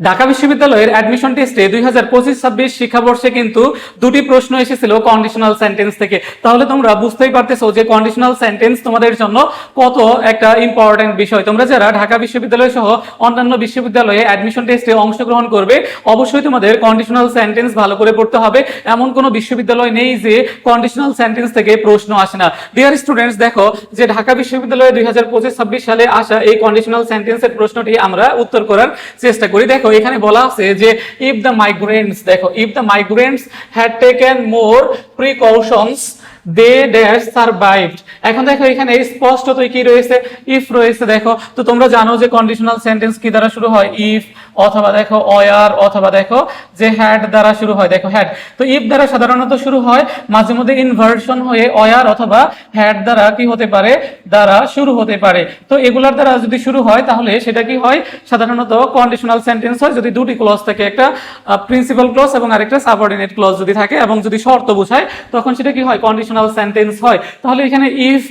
ঢাকা বিশ্ববিদ্যালয়ের অ্যাডমিশন টেস্টে 2025-26 শিক্ষাবর্ষে কিন্তু দুটি প্রশ্ন এসেছিল কন্ডিশনাল সেন্টেন্স থেকে। তাহলে তোমরা বুঝতেই পারতেছো যে কন্ডিশনাল সেন্টেন্স তোমাদের জন্য কত একটা ইম্পর্টেন্ট বিষয়। তোমরা যারা ঢাকা বিশ্ববিদ্যালয় সহ অন্যান্য বিশ্ববিদ্যালয়ে অ্যাডমিশন টেস্টে অংশগ্রহণ করবে, অবশ্যই তোমাদের কন্ডিশনাল সেন্টেন্স ভালো করে পড়তে হবে। এমন কোনো বিশ্ববিদ্যালয় নেই যে কন্ডিশনাল সেন্টেন্স থেকে প্রশ্ন আসে না। ডিয়ার স্টুডেন্টস, দেখো যে ঢাকা বিশ্ববিদ্যালয়ে 2025-26 সালে আসা এই কন্ডিশনাল সেন্টেন্সের প্রশ্নটি আমরা উত্তর করার চেষ্টা করি। দেখো এখানে বলা আছে যে ইফ দ্য মাইগ্রেন্টস, দেখো if the migrants had taken more precautions they dash survived. এখন দেখো এখানে স্পষ্টতই কি রয়েছে, ইফ রয়েছে। দেখো তো তোমরা জানো যে কন্ডিশনাল সেন্টেন্স কি দ্বারা শুরু হয়, ইফ অথবা দেখো ওয়ার অথবা দেখো যে হ্যাড দ্বারা শুরু হয়। দেখো হ্যাড, তো ইফ দ্বারা সাধারণত শুরু হয়, মাঝে মধ্যে ইনভার্সন হয়ে ওয়ার অথবা হ্যাড দ্বারা কি হতে পারে, দ্বারা শুরু হতে পারে। তো এগুলার দ্বারা যদি শুরু হয় তাহলে সেটা কি হয়, সাধারণত কন্ডিশনাল সেন্টেন্স হয় যদি দুটি ক্লজ থাকে, একটা প্রিন্সিপাল ক্লজ এবং আরেকটা সাবঅর্ডিনেট ক্লজ যদি থাকে এবং যদি শর্ত বোঝায় তখন সেটা কি হয়, কন্ডিশনাল সেন্টেন্স হয়। তাহলে এখানে ইফ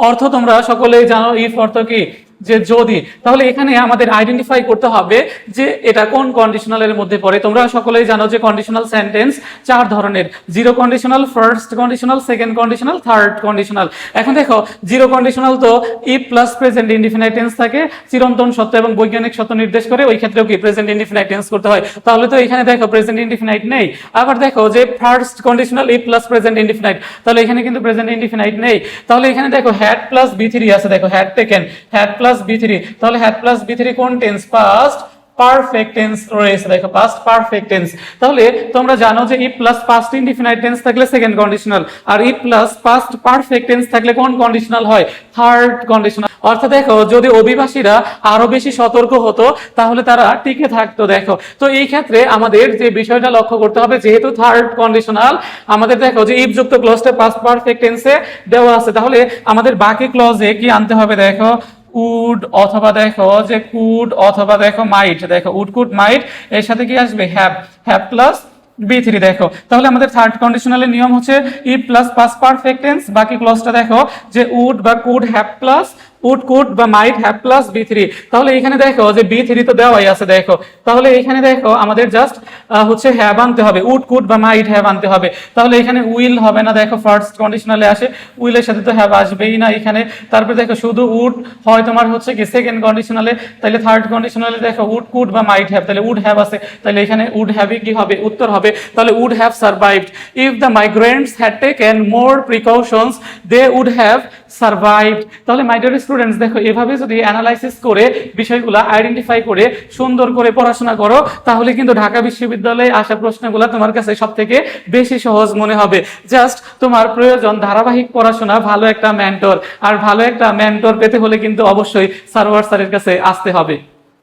অর্থ তোমরা সকলেই জানো, ইফ অর্থ কি, যে যদি। তাহলে এখানে আমাদের আইডেন্টিফাই করতে হবে যে এটা কোন কন্ডিশনালের মধ্যে পড়ে। তোমরা সকলেই জানো যে কন্ডিশনাল সেন্টেন্স চার ধরনের, zero conditional, first conditional, second conditional, third conditional. এখন দেখো জিরো কন্ডিশনাল তো if plus present indefinite tense থাকে, চিরন্তন সত্য এবং বৈজ্ঞানিক সত্য নির্দেশ করে, ওই ক্ষেত্রেও কি প্রেজেন্ট ইনডিফিনাইট টেন্স করতে হয়। তাহলে তো এখানে দেখো প্রেজেন্ট ইনডিফিনাইট নেই। আবার দেখো যে first conditional if plus present indefinite, তাহলে এখানে কিন্তু প্রেজেন্ট ইনডিফিনাইট নেই। তাহলে এখানে দেখো হ্যাড প্লাস বি3 আছে, দেখো হ্যাড টেকেন, হ্যাড প্লাস বি3, তাহলে হ্যাড প্লাস বি3 কোন টেন্স, পাস্ট পারফেক্ট টেন্স রয়েছে। দেখো পাস্ট পারফেক্ট টেন্স। তাহলে তোমরা জানো যে if plus past indefinite tense থাকলে সেকেন্ড কন্ডিশনাল, আর if plus past perfect tense থাকলে কোন কন্ডিশনাল হয়, থার্ড কন্ডিশনাল। অর্থাৎ দেখো যদি অভিবাসীরা আরো বেশি সতর্ক হতো তাহলে তারা টিকে থাকতো। দেখো তো এই ক্ষেত্রে আমাদের যে বিষয়টা লক্ষ্য করতে হবে, যেহেতু থার্ড কন্ডিশনাল, আমাদের দেখো যে ইফ যুক্ত ক্লজটা পাস্ট পারফেক্ট টেন্সে দেওয়া আছে, তাহলে আমাদের বাকি ক্লজে কি আনতে হবে, দেখো উড অথবা দেখো যে কুড অথবা দেখো মাইট। দেখো উড কুড মাইট এর সাথে কি আসবে, হ্যাভ, হ্যাভ প্লাস বি3। দেখো তাহলে আমাদের থার্ড কন্ডিশনালের নিয়ম হচ্ছে if plus past perfect tense, বাকি ক্লজটা দেখো যে উড বা could have plus would could বা মাইট হ্যাভ প্লাস বি3। তাহলে এখানে দেখো যে বি3 তো দেওয়াই আছে। দেখো তাহলে এখানে দেখো আমাদের জাস্ট হচ্ছে হ্যাভ আনতে হবে, উড কুড বা মাইট হ্যাভ আনতে হবে। তাহলে এখানে উইল হবে না, দেখো ফার্স্ট কন্ডিশনালে আসে, উইলের সাথে তো হ্যাভ আসবেই না এখানে। তারপরে দেখো শুধু উড হয় তোমার হচ্ছে কি সেকেন্ড কন্ডিশনালে, তাহলে থার্ড কন্ডিশনালে দেখো উড কুড বা মাইট হ্যাভ, তাহলে উড হ্যাভ আছে, তাহলে এখানে উড হ্যাভই কি হবে, উত্তর হবে। তাহলে would have survived, if the migrants had taken more precautions they would have survived. তাহলে মাই ডিয়ার স্টুডেন্টস, দেখো এভাবে যদি অ্যানালাইসিস করে বিষয়গুলো আইডেন্টিফাই করে সুন্দর করে পড়াশোনা করো, তাহলে কিন্তু ঢাকা বিশ্ববিদ্যালয়ে আসা প্রশ্নগুলো তোমার কাছে সব থেকে বেশি সহজ মনে হবে। জাস্ট তোমার প্রয়োজন ধারাবাহিক পড়াশোনা, ভালো একটা মেন্টর। আর ভালো একটা মেন্টর পেতে হলে কিন্তু অবশ্যই সারোয়ার স্যারের কাছে আসতে হবে।